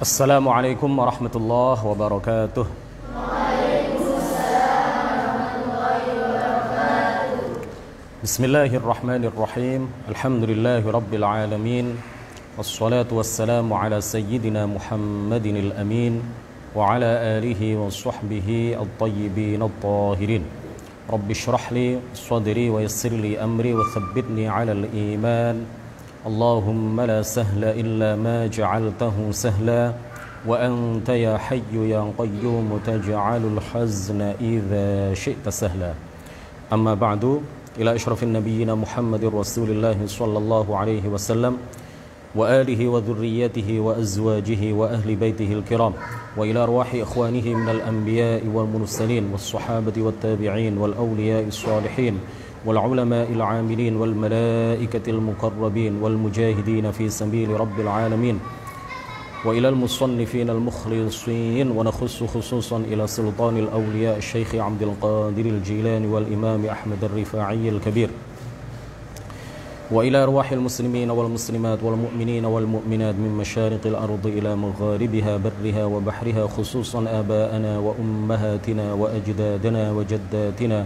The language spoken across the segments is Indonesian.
Assalamualaikum warahmatullahi wabarakatuh. Bismillahirrahmanirrahim. Alhamdulillahi rabbil alamin. Wassalatu wassalamu ala sayyidina Muhammadinil amin wa ala alihi wa sahbihi at-tayyibin at-tahirin. Rabbi shrah li sadri wa yassir li amri wa thabbitni ala al-iman. Allahumma la sahla illa ma ja'altahu sahla wa anta ya hayyu ya qayyum taj'alul hazna idza syi'ta sahla. Amma ba'du, ila asyrafin nabiyyina Muhammadir Rasulillah sallallahu alaihi wasallam wa alihi wa dhurriyyatihi wa azwajihi wa ahli baitihi al-kiram wa ila arwahi ikhwanihi minal anbiya'i wal mursalin was sahabati wat tabi'in wal awliya'i salihin wal ulama'il 'amilin wal malaikatil muqarrabin wal mujahidin fi sabili rabbil alamin wa ila al musannifin al mukhlisin wa nakhussu khususan ila sultanil awliya' Syekh Abdul Qadir al-Jilani wal Imam Ahmad ar-Rifa'i al-Kabir wa ila arwahil muslimin wal muslimat wal mu'minin wal mu'minat min masyariqil ardi ila magharibiha barriha wa bahriha khususan aba'ana wa ummahatina wa ajdadana wa jaddatina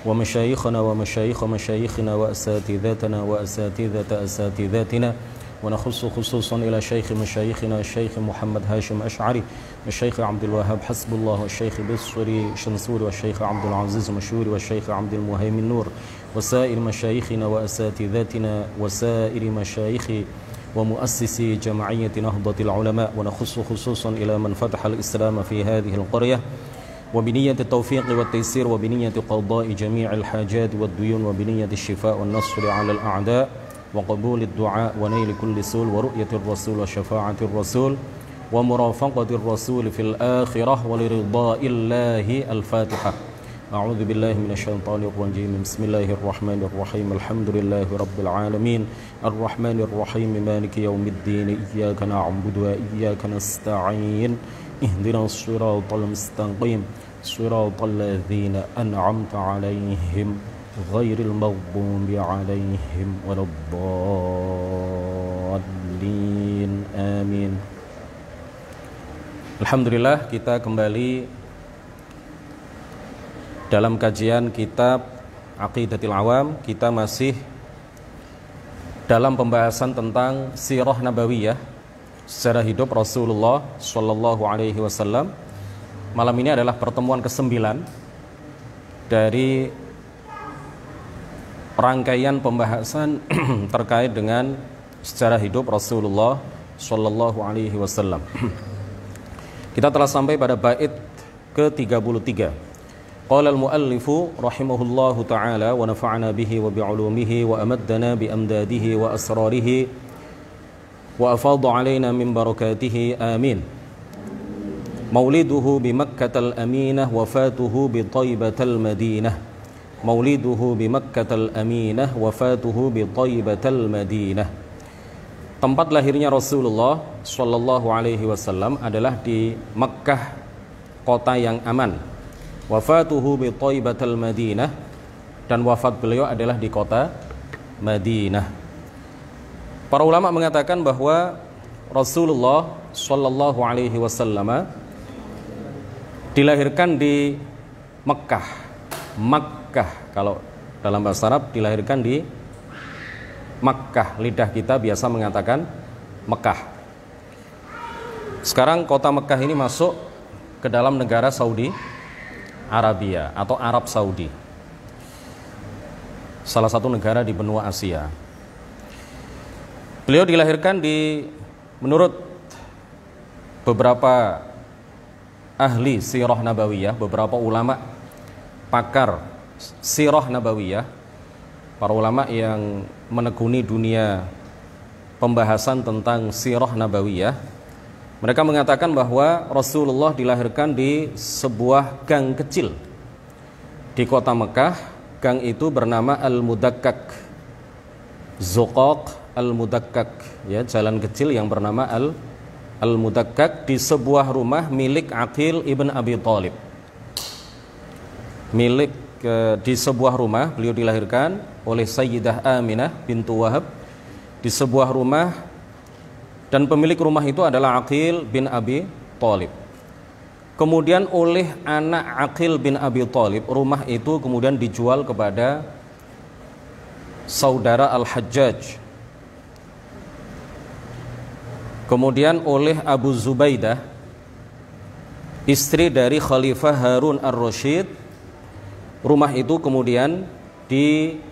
wa masyayikhana wa masyayikh masyayikhina wa asatidatana wa asatidata asatidatina wa nakhussu khususan ila syekh masyayikhina Syekh Muhammad Hashim Ash'ari wa Syekh Abdul Wahhab Hasbullah wa Syekh Bisri Shansuri wa Syekh Abdul Aziz Mashuri wa Syekh Abdul Muhaimin Nur wa sa'ir masyayikhina wa asatidatina wa sa'ir masyayikhi wa muassisi jam'iyyati Nahdlatul Ulama wa nakhussu khususan ila man fataha al-islam fi hadhihi al-qaryah وبنية التوفيق والتيسير وبنية قضاء جميع الحاجات والديون وبنية الشفاء والنصر على الأعداء وقبول الدعاء ونيل كل سول ورؤية الرسول وشفاعة الرسول ومرافقة الرسول في الآخرة ولرضاء الله. الفاتحة. أعوذ بالله من الشيطان الرجيم. بسم الله الرحمن الرحيم. الحمد لله رب العالمين الرحمن الرحيم مالك يوم الدين إياك نعبد وإياك نستعين اهدنا الصراط المستقيم صراط الذين أنعمت عليهم غير المغضوب عليهم ولا الضالين آمين. Alhamdulillah, kita kembali dalam kajian kitab Aqidatul Awam. Kita masih dalam pembahasan tentang sirah nabawiyah, sejarah hidup Rasulullah Sallallahu Alaihi Wasallam. Malam ini adalah pertemuan ke-9 dari rangkaian pembahasan terkait dengan sejarah hidup Rasulullah Sallallahu Alaihi Wasallam. Kita telah sampai pada bait ke-33. Qala al-muallifu rahimahullahu ta'ala wa nafa'ana bihi wa bi'ulumihi wa amaddana bi amdadihi wa asrarihi wa afadha alaina min barakatihi amin. Mauliduhu bi Makkatal Aminah, wafatuhu bi Thaibatal Madinah. Mauliduhu bi Makkatal Aminah, wafatuhu bi Thaibatal Madinah. Tempat lahirnya Rasulullah sallallahu alaihi wasallam adalah di Makkah, kota yang aman. Wafatuhu bi Thaibatal Madinah, dan wafat beliau adalah di kota Madinah. Para ulama mengatakan bahwa Rasulullah sallallahu alaihi wasallam dilahirkan di Mekkah. Makkah, kalau dalam bahasa Arab dilahirkan di Makkah. Lidah kita biasa mengatakan Mekah. Sekarang kota Mekkah ini masuk ke dalam negara Saudi Arabia atau Arab Saudi, salah satu negara di benua Asia. Beliau dilahirkan menurut beberapa ahli sirah nabawiyah, beberapa ulama pakar sirah nabawiyah, para ulama yang menekuni dunia pembahasan tentang sirah nabawiyah, mereka mengatakan bahwa Rasulullah dilahirkan di sebuah gang kecil di kota Mekah. Gang itu bernama Al-Mudakkak, Zuqaq Al-Mudakkak, ya, jalan kecil yang bernama Al-Mudakkak, di sebuah rumah milik Aqil ibn Abi Thalib. Di sebuah rumah beliau dilahirkan oleh Sayyidah Aminah bintu Wahab, di sebuah rumah Dan pemilik rumah itu adalah Aqil bin Abi Thalib. Kemudian oleh anak Aqil bin Abi Thalib, rumah itu kemudian dijual kepada saudara Al-Hajjaj. Kemudian oleh Abu Zubaidah, istri dari Khalifah Harun ar-Rasyid, rumah itu kemudian dirubah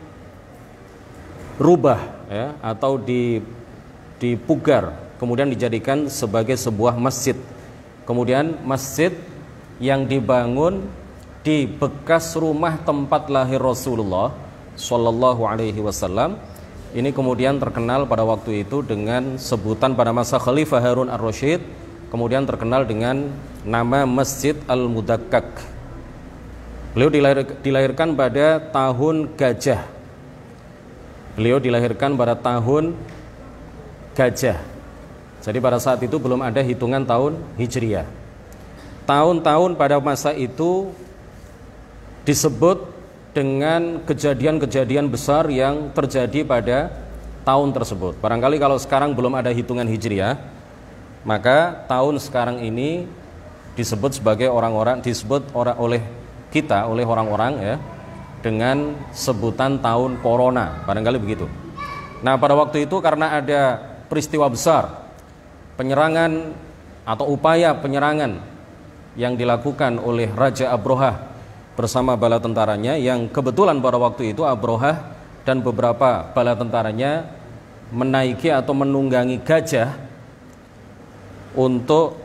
ya, atau dipugar, kemudian dijadikan sebagai sebuah masjid. Kemudian masjid yang dibangun di bekas rumah tempat lahir Rasulullah Shallallahu Alaihi Wasallam ini kemudian terkenal pada waktu itu dengan sebutan pada masa Khalifah Harun ar-Rasyid, kemudian terkenal dengan nama Masjid Al-Mudakkak. Beliau dilahirkan pada tahun Gajah. Beliau dilahirkan pada tahun Gajah. Jadi pada saat itu belum ada hitungan tahun Hijriah. Tahun-tahun pada masa itu disebut dengan kejadian-kejadian besar yang terjadi pada tahun tersebut. Barangkali kalau sekarang belum ada hitungan Hijriah, maka tahun sekarang ini disebut sebagai oleh orang-orang ya, dengan sebutan tahun Corona, barangkali begitu. Nah, pada waktu itu karena ada peristiwa besar, penyerangan atau upaya penyerangan yang dilakukan oleh Raja Abrohah bersama bala tentaranya, yang kebetulan pada waktu itu Abrohah dan beberapa bala tentaranya menaiki atau menunggangi gajah untuk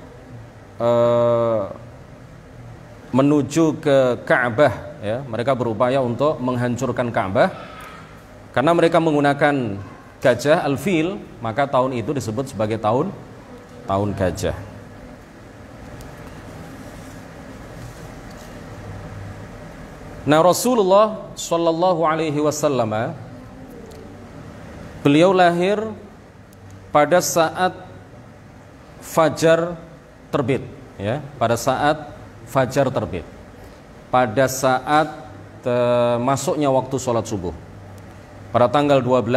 menuju ke Ka'bah ya. Mereka berupaya untuk menghancurkan Ka'bah. Karena mereka menggunakan gajah al-fil, maka tahun itu disebut sebagai tahun gajah. Nah, Rasulullah Shallallahu Alaihi Wasallam beliau lahir pada saat fajar terbit, ya, pada saat fajar terbit, pada saat masuknya waktu sholat subuh, pada tanggal 12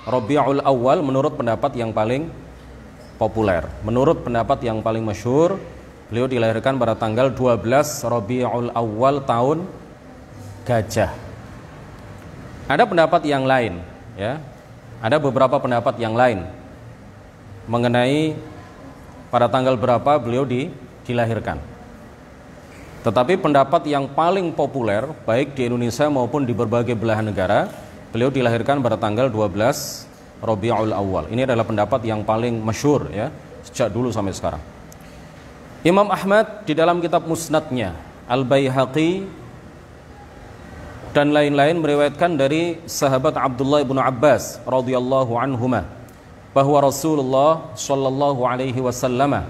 Rabiul Awal menurut pendapat yang paling populer, menurut pendapat yang paling masyhur, beliau dilahirkan pada tanggal 12 Rabiul Awal tahun Gajah. Ada pendapat yang lain ya. Ada beberapa pendapat yang lain mengenai pada tanggal berapa beliau dilahirkan. Tetapi pendapat yang paling populer baik di Indonesia maupun di berbagai belahan negara, beliau dilahirkan pada tanggal 12 Rabiul Awal. Ini adalah pendapat yang paling masyhur ya, sejak dulu sampai sekarang. Imam Ahmad di dalam kitab Musnadnya, Al-Baihaqi dan lain-lain meriwayatkan dari sahabat Abdullah bin Abbas radhiyallahu anhuma bahwa Rasulullah Shallallahu Alaihi Wasallam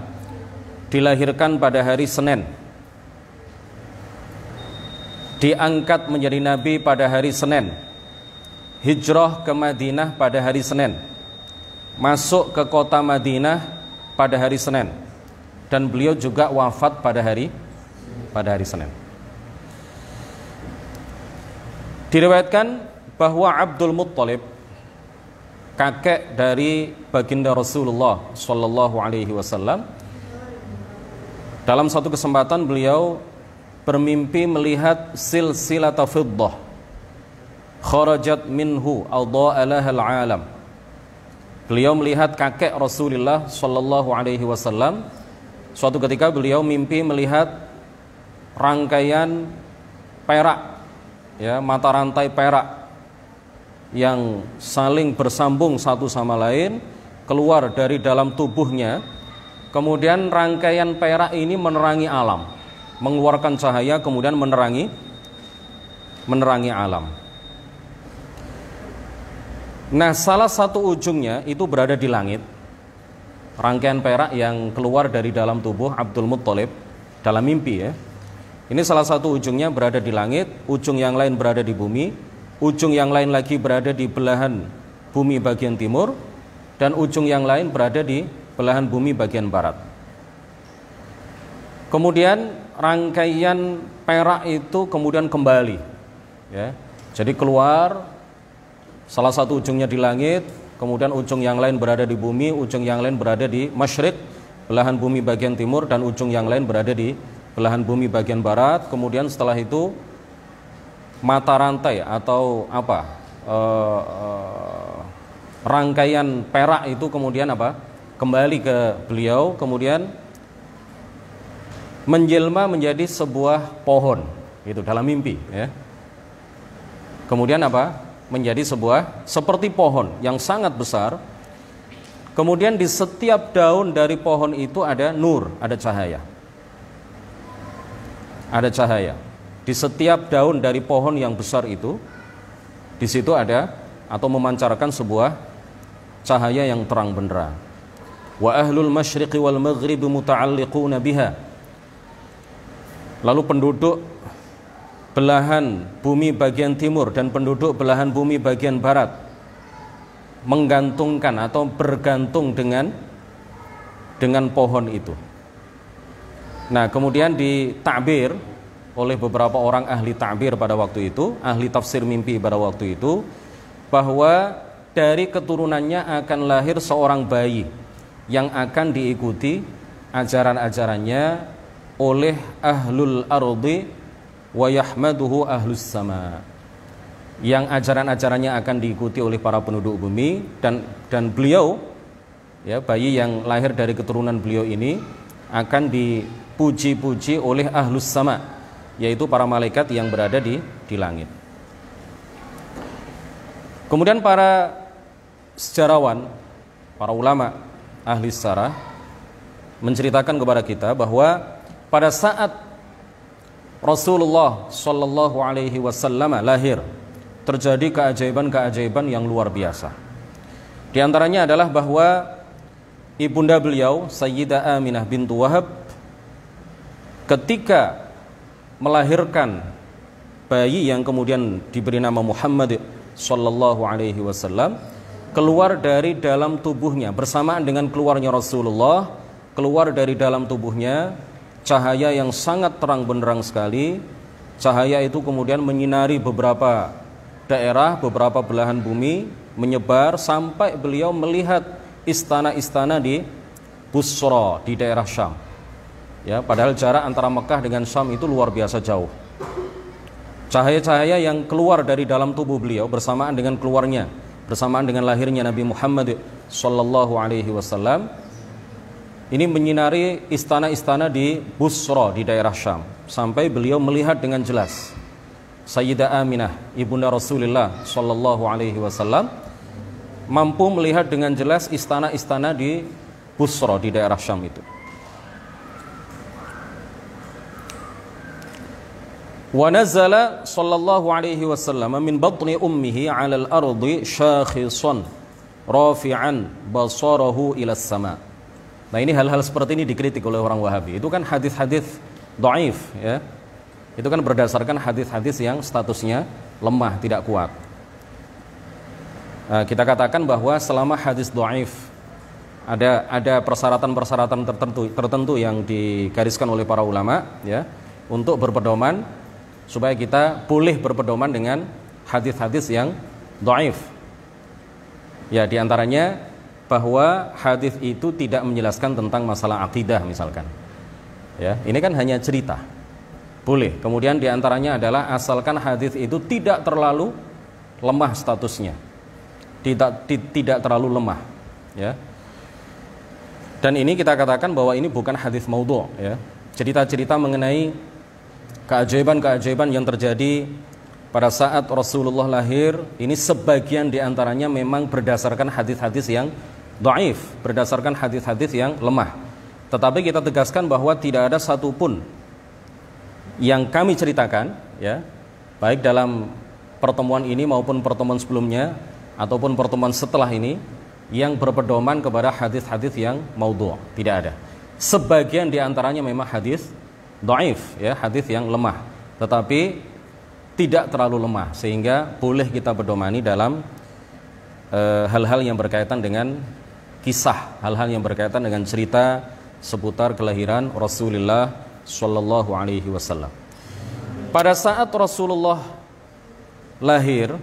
dilahirkan pada hari Senin, diangkat menjadi nabi pada hari Senin, hijrah ke Madinah pada hari Senin, masuk ke kota Madinah pada hari Senin, dan beliau juga wafat pada hari Senin. Diriwayatkan bahwa Abdul Muttalib, kakek dari baginda Rasulullah Shallallahu Alaihi Wasallam, dalam satu kesempatan beliau bermimpi melihat silsilata fiddah kharajat minhu adha'alahal alam. Beliau melihat kakek Rasulullah Shallallahu Alaihi Wasallam. Suatu ketika beliau mimpi melihat rangkaian perak ya, mata rantai perak yang saling bersambung satu sama lain keluar dari dalam tubuhnya. Kemudian rangkaian perak ini menerangi alam, mengeluarkan cahaya, kemudian menerangi alam. Nah, salah satu ujungnya itu berada di langit. Rangkaian perak yang keluar dari dalam tubuh Abdul Muttalib dalam mimpi ya. Ini salah satu ujungnya berada di langit, ujung yang lain berada di bumi, ujung yang lain lagi berada di belahan bumi bagian timur, dan ujung yang lain berada di belahan bumi bagian barat. Kemudian rangkaian perak itu kemudian kembali ya. Jadi keluar, salah satu ujungnya di langit, kemudian ujung yang lain berada di bumi, ujung yang lain berada di masyriq, belahan bumi bagian timur, dan ujung yang lain berada di belahan bumi bagian barat. Kemudian setelah itu mata rantai atau rangkaian perak itu kemudian kembali ke beliau, kemudian menjelma menjadi sebuah pohon itu dalam mimpi, ya. Kemudian menjadi sebuah seperti pohon yang sangat besar. Kemudian di setiap daun dari pohon itu ada nur, ada cahaya. Ada cahaya. Di setiap daun dari pohon yang besar itu, di situ ada atau memancarkan sebuah cahaya yang terang benderang. Wa ahlul masyriqi wal maghribi muta'alliquna biha. Lalu penduduk belahan bumi bagian timur dan penduduk belahan bumi bagian barat menggantungkan atau bergantung dengan pohon itu. Nah, kemudian ditakbir oleh beberapa orang ahli takbir pada waktu itu, ahli tafsir mimpi pada waktu itu, bahwa dari keturunannya akan lahir seorang bayi yang akan diikuti ajaran-ajarannya oleh ahlul ardi wa yahmaduhu ahlus sama, yang ajaran-ajarannya akan diikuti oleh para penduduk bumi, dan beliau, ya, bayi yang lahir dari keturunan beliau ini akan dipuji-puji oleh ahlus sama, yaitu para malaikat yang berada di langit. Kemudian para sejarawan, para ulama ahli sejarah menceritakan kepada kita bahwa pada saat Rasulullah Shallallahu Alaihi Wasallam lahir, terjadi keajaiban-keajaiban yang luar biasa. Di antaranya adalah bahwa ibunda beliau Sayyidah Aminah bintu Wahab ketika melahirkan bayi yang kemudian diberi nama Muhammad Sallallahu Alaihi Wasallam, keluar dari dalam tubuhnya bersamaan dengan keluarnya Rasulullah, keluar dari dalam tubuhnya cahaya yang sangat terang benderang sekali. Cahaya itu kemudian menyinari beberapa daerah, beberapa belahan bumi, menyebar sampai beliau melihat istana-istana di Busra di daerah Syam. Ya, padahal jarak antara Mekah dengan Syam itu luar biasa jauh. Cahaya-cahaya yang keluar dari dalam tubuh beliau bersamaan dengan keluarnya, bersamaan dengan lahirnya Nabi Muhammad Sallallahu Alaihi Wasallam, ini menyinari istana-istana di Busra di daerah Syam, sampai beliau melihat dengan jelas Sayyidah Aminah ibunda Rasulullah Sallallahu Alaihi Wasallam mampu melihat dengan jelas istana-istana di Busra di daerah Syam itu. Wa nazala sallallahu alaihi wasallam min batni ummihi 'ala al-ardi syakhisan rafi'an basarahu ila as-sama. Nah, ini hal-hal seperti ini dikritik oleh orang Wahabi. Itu kan hadis-hadis dhaif, ya. Itu kan berdasarkan hadis-hadis yang statusnya lemah, tidak kuat. Kita katakan bahwa selama hadis dhaif ada persyaratan-persyaratan tertentu yang digariskan oleh para ulama, ya, untuk berpedoman supaya kita boleh berpedoman dengan hadis-hadis yang dhaif. Ya, diantaranya bahwa hadis itu tidak menjelaskan tentang masalah akidah misalkan. Ya, ini kan hanya cerita. Boleh. Kemudian diantaranya adalah asalkan hadis itu tidak terlalu lemah statusnya. Tidak terlalu lemah, ya. Dan ini kita katakan bahwa ini bukan hadis maudhu', ya. Cerita-cerita mengenai keajaiban-keajaiban yang terjadi pada saat Rasulullah lahir, ini sebagian diantaranya memang berdasarkan hadis-hadis yang dhaif, berdasarkan hadis-hadis yang lemah. Tetapi kita tegaskan bahwa tidak ada satupun yang kami ceritakan, ya, baik dalam pertemuan ini maupun pertemuan sebelumnya ataupun pertemuan setelah ini, yang berpedoman kepada hadis-hadis yang maudhu', tidak ada. Sebagian diantaranya memang hadis dhaif, ya, hadis yang lemah, tetapi tidak terlalu lemah sehingga boleh kita pedomani dalam hal-hal yang berkaitan dengan kisah, hal-hal yang berkaitan dengan cerita seputar kelahiran Rasulullah Shallallahu Alaihi Wasallam. Pada saat Rasulullah lahir,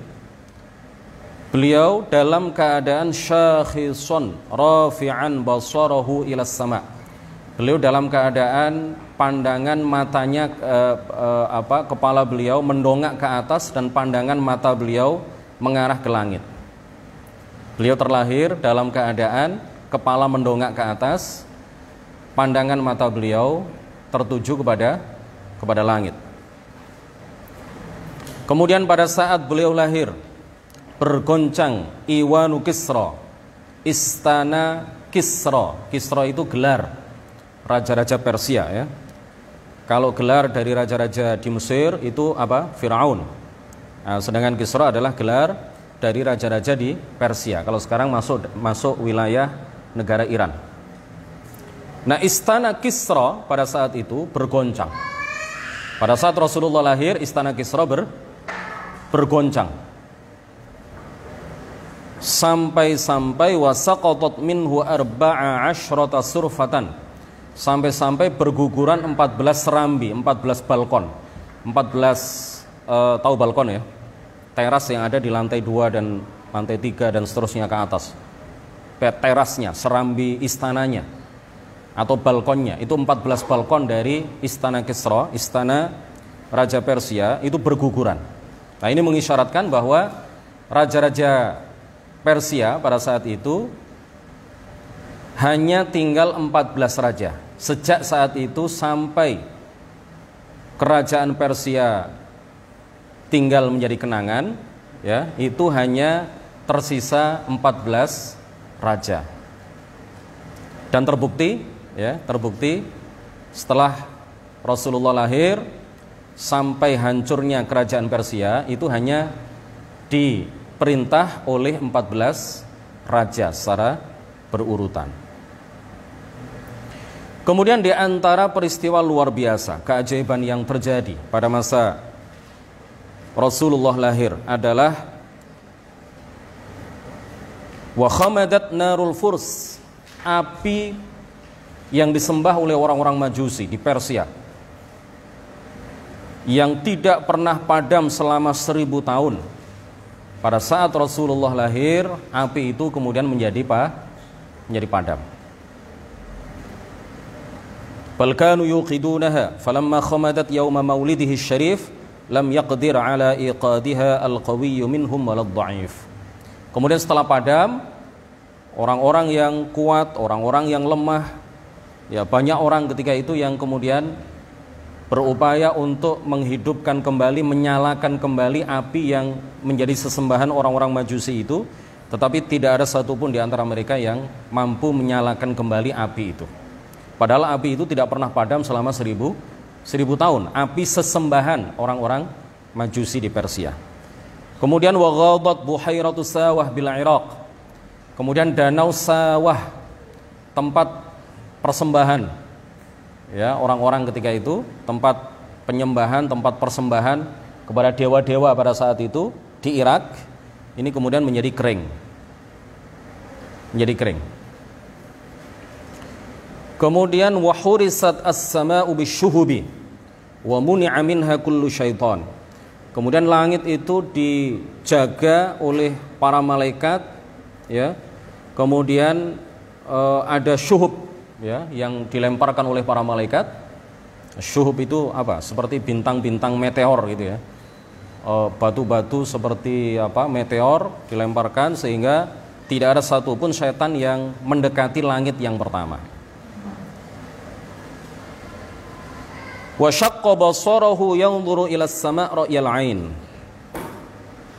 Beliau dalam keadaan syakhisun rafi'an basarahu ilas sama. Beliau dalam keadaan pandangan matanya kepala beliau mendongak ke atas dan pandangan mata beliau mengarah ke langit. Beliau terlahir dalam keadaan kepala mendongak ke atas, pandangan mata beliau tertuju kepada langit. Kemudian pada saat beliau lahir, bergoncang Iwanu Kisra, istana Kisra. Kisra itu gelar raja-raja Persia ya. Kalau gelar dari raja-raja di Mesir itu apa? Firaun. Nah, sedangkan Kisra adalah gelar dari raja-raja di Persia. Kalau sekarang masuk wilayah negara Iran. Nah, istana Kisra pada saat itu bergoncang. Pada saat Rasulullah lahir, istana Kisra bergoncang. Sampai-sampai wasaqatat minhu arba'a asyrata surfatan. Sampai-sampai berguguran 14 serambi, 14 balkon. 14 tahu balkon ya? Teras yang ada di lantai 2 dan lantai 3 dan seterusnya ke atas. Terasnya, serambi istananya atau balkonnya, itu 14 balkon dari istana Kisra, istana Raja Persia itu berguguran. Nah, ini mengisyaratkan bahwa raja-raja Persia pada saat itu hanya tinggal 14 raja. Sejak saat itu sampai kerajaan Persia tinggal menjadi kenangan, ya, itu hanya tersisa 14 raja. Dan terbukti setelah Rasulullah lahir sampai hancurnya kerajaan Persia itu hanya diperintah oleh 14 raja secara berurutan. Kemudian di antara peristiwa luar biasa, keajaiban yang terjadi pada masa Rasulullah lahir adalah wa khamadat narul furs, api yang disembah oleh orang-orang Majusi di Persia yang tidak pernah padam selama 1000 tahun. Pada saat Rasulullah lahir, api itu kemudian menjadi padam. Bal kanu yuqidunaha falamma khamadat yawma maulidihi syarif lam yaqdir ala iqadiha al-qawiyyu minhum walad dha'if. Kemudian setelah padam, orang-orang yang kuat, orang-orang yang lemah, ya banyak orang ketika itu yang kemudian berupaya untuk menghidupkan kembali, menyalakan kembali api yang menjadi sesembahan orang-orang Majusi itu, tetapi tidak ada satupun di antara mereka yang mampu menyalakan kembali api itu. Padahal api itu tidak pernah padam selama 1000 tahun. Api sesembahan orang-orang Majusi di Persia. Kemudian wa ghadat buhairatu sawah bil Iraq. Kemudian danau Sawah, tempat persembahan, ya, orang-orang ketika itu, tempat penyembahan, tempat persembahan kepada dewa-dewa pada saat itu di Irak, ini kemudian menjadi kering. Kemudian wahurisat as-sama'u bisyuhubi wa muni'a minha kullu syaitan. Kemudian langit itu dijaga oleh para malaikat, ya. Kemudian ada syuhub, ya, yang dilemparkan oleh para malaikat. Syuhub itu apa? Seperti bintang-bintang meteor gitu ya. Batu-batu seperti apa? Meteor dilemparkan sehingga tidak ada satupun setan yang mendekati langit yang pertama. Wa syaqqa basarahu yanzuru ila as-sama' ra'yal 'ain.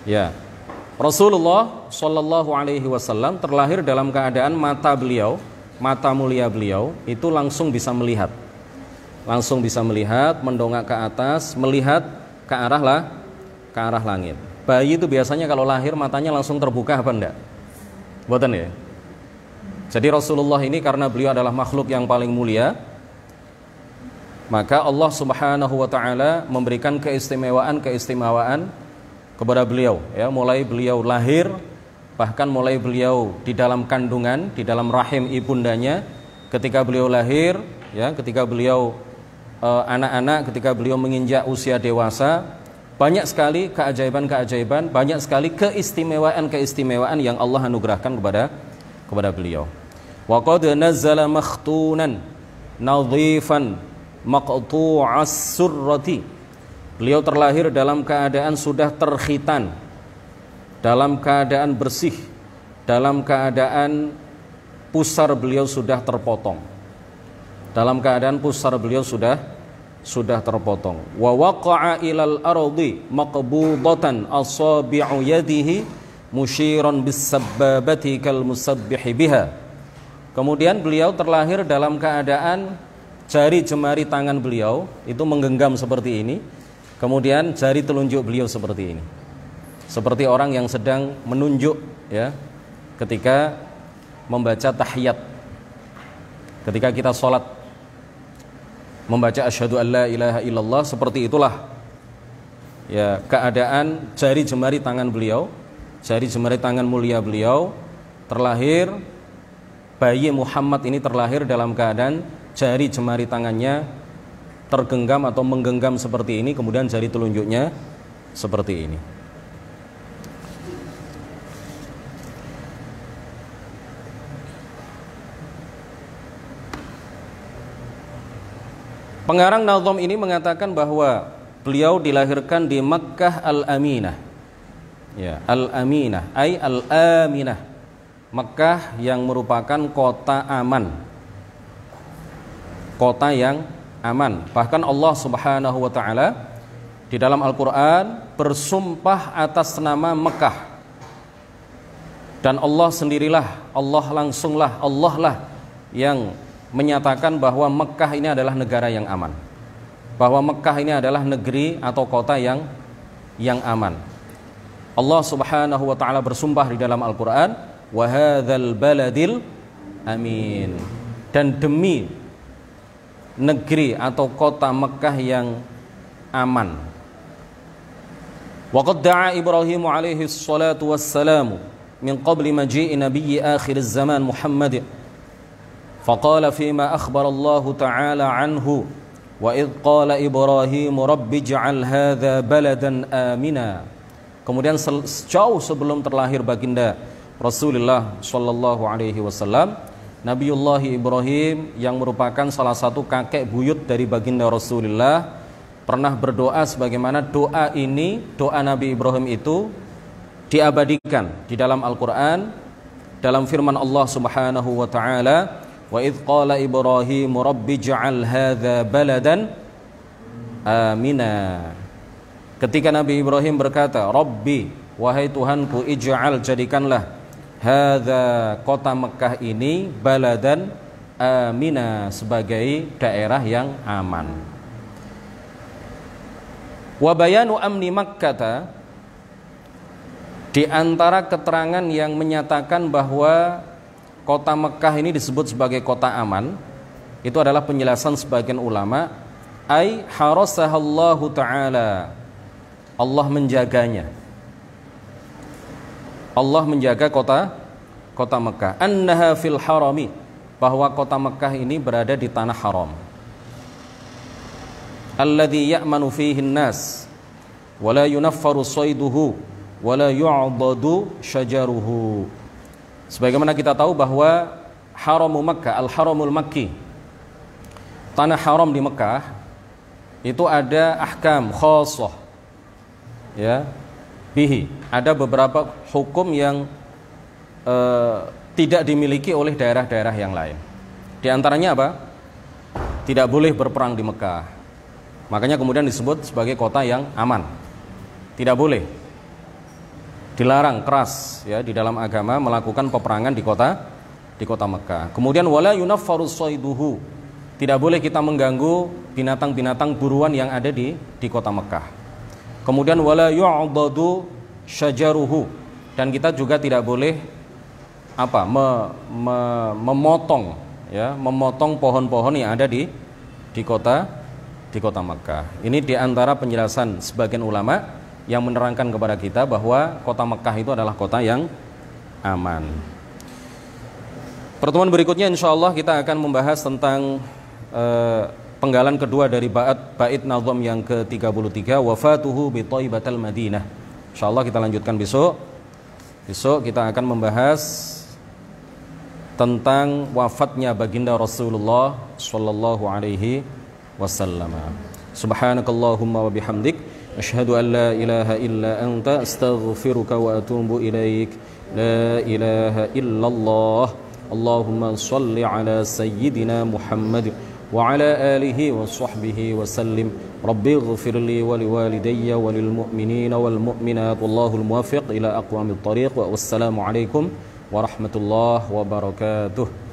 Ya. Rasulullah sallallahu alaihi wasallam terlahir dalam keadaan mata beliau, mata mulia beliau itu langsung bisa melihat. Langsung bisa melihat, mendongak ke atas, melihat ke arah langit. Bayi itu biasanya kalau lahir matanya langsung terbuka apa enggak? Boten ya. Jadi Rasulullah ini karena beliau adalah makhluk yang paling mulia, maka Allah Subhanahu wa taala memberikan keistimewaan kepada beliau, ya, mulai beliau lahir, bahkan mulai beliau di dalam kandungan, di dalam rahim ibundanya, ketika beliau lahir, ya, ketika beliau anak-anak, ketika beliau menginjak usia dewasa, banyak sekali keajaiban-keajaiban, banyak sekali keistimewaan-keistimewaan yang Allah anugerahkan kepada beliau. Wa qad nazzala makhtunan nadhifan maqtu'as surrati. Beliau terlahir dalam keadaan sudah terkhitan, dalam keadaan bersih, dalam keadaan pusar beliau sudah terpotong. Dalam keadaan pusar beliau sudah terpotong. Wa waqa'a ilal ardi maqbudatan asabi'u yadihi musyiran bis-sabbabati kal musabbihi biha. Kemudian beliau terlahir dalam keadaan jari jemari tangan beliau itu menggenggam seperti ini. Kemudian jari telunjuk beliau seperti ini. Seperti orang yang sedang menunjuk ya ketika membaca tahiyat. Ketika kita sholat membaca asyhadu an la ilaha illallah, seperti itulah ya keadaan jari jemari tangan beliau, jari jemari tangan mulia beliau terlahir. Bayi Muhammad ini terlahir dalam keadaan jari jemari tangannya tergenggam atau menggenggam seperti ini, kemudian jari telunjuknya seperti ini. Pengarang Nazm ini mengatakan bahwa beliau dilahirkan di Makkah Al-Aminah. Ya, Al-Aminah, ay Al-Aminah. Makkah yang merupakan kota aman. Kota yang aman. Bahkan Allah Subhanahu wa taala di dalam Al-Qur'an bersumpah atas nama Mekah. Dan Allah sendirilah, Allah langsunglah, Allah lah yang menyatakan bahwa Mekah ini adalah negara yang aman. Bahwa Mekah ini adalah negeri atau kota yang aman. Allah Subhanahu wa taala bersumpah di dalam Al-Qur'an, wa hadzal baladil amin. Dan demi negeri atau kota Mekah yang aman. Wa qad da'a Ibrahim alaihi salatu wassalamu min qabli maji'i nabiyyi akhir zaman Muhammad. Faqala fima akhbara Allah ta'ala anhu wa idh qala Ibrahim rabbi ij'al hadha baladan amina. Kemudian jauh sebelum terlahir baginda Rasulullah sallallahu alaihi wasallam, Nabiullah Ibrahim yang merupakan salah satu kakek buyut dari baginda Rasulullah pernah berdoa sebagaimana doa ini, doa Nabi Ibrahim itu diabadikan di dalam Al-Quran dalam firman Allah Subhanahu wa ta'ala, wa idh qala Ibrahim rabbi ja'al hadha baladan amina. Ketika Nabi Ibrahim berkata, Rabbi, wahai Tuhanku, ij'al, jadikanlah hadza, kota Mekah ini, baladan amina, sebagai daerah yang aman. Wa bayanu amni Makkah, di antara keterangan yang menyatakan bahwa kota Mekah ini disebut sebagai kota aman, itu adalah penjelasan sebagian ulama, ai harasahallahu ta'ala, Allah menjaganya. Allah menjaga kota Mekah. Annaha fil harami, bahwa kota Mekah ini berada di tanah haram. Alladzi ya'manu fihi an-nas wa la yunaffaru sayduhu wa la yu'dadu syajaruhu. Sebagaimana kita tahu bahwa haramu Mekah, al-haramul makki, tanah haram di Mekah itu ada ahkam khassah ya bihi, ada beberapa hukum yang tidak dimiliki oleh daerah-daerah yang lain. Di antaranya apa? Tidak boleh berperang di Mekah. Makanya kemudian disebut sebagai kota yang aman. Tidak boleh, dilarang keras ya di dalam agama melakukan peperangan di kota Mekah. Kemudian wala yunaffaru sayduhu, tidak boleh kita mengganggu binatang-binatang buruan yang ada di kota Mekah. Kemudian wala yu'dadu syajaruhu, dan kita juga tidak boleh memotong pohon-pohon yang ada di kota Mekah. Ini diantara penjelasan sebagian ulama yang menerangkan kepada kita bahwa kota Mekah itu adalah kota yang aman. Pertemuan berikutnya insya Allah kita akan membahas tentang penggalan kedua dari bait nazam yang ke-33, wafatuhu bi Thaibatal Madinah. Insyaallah kita lanjutkan besok. Besok kita akan membahas tentang wafatnya baginda Rasulullah sallallahu alaihi wasallam. Subhanakallahumma wa bihamdik asyhadu an la ilaha illa anta astaghfiruka wa atubu ilaik. La ilaha illallah. Allahumma shalli ala sayyidina Muhammad wa ala alihi wa sahbihi wa sallim. Rabbi ighfir li wa liwalidayya wa lil mu'minina wal mu'minat wallahul muwaffiq ila aqwamit thariq. Wassalamu alaikum warahmatullahi wabarakatuh.